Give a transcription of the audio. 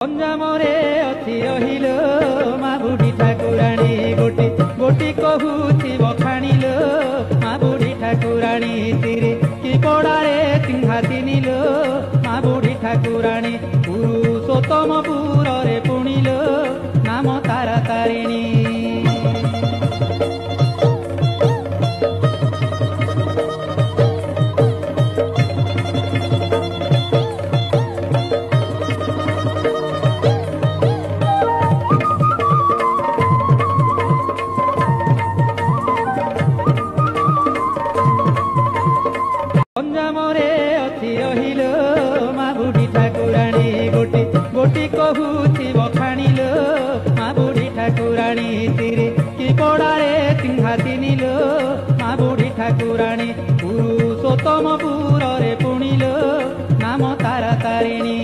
ଗଞ୍ଜାମରେ ଅଛି ରହିଲ ମା ବୁଢ଼ୀ ଠାକୁରାଣୀ ଗୋଟି ଗୋଟି କହୁଛି ବଖାଣିଲ ମା ବୁଢ଼ୀ ଠାକୁରାଣୀ ତିରେ କି ପଡ଼ାରେ ଚିହ୍ନା ଚିହ୍ନିଲ ମା ବୁଢ଼ୀ ଠାକୁରାଣୀ ପୁରୁଷୋତ୍ତମପୁରରେ ପୁଣିଲ ନାମ ତାରା ତାରିଣୀ। ଗଞ୍ଜାମରେ ଅଛି ରହିଲ ମା ବୁଢ଼ୀ ଠାକୁରାଣୀ ଗୋଟି ଗୋଟି କହୁଛି ବଖାଣିଲ ମା ବୁଢ଼ୀ ଠାକୁରାଣୀ ତିରେ କି ପଡ଼ାରେ ଚିହ୍ନା ଚିହ୍ନିଲ ମା ବୁଢ଼ୀ ଠାକୁରାଣୀ ପୁରୁଷୋତ୍ତମପୁରରେ ପୁଣିଲ ନାମ ତାରା ତାରିଣୀ।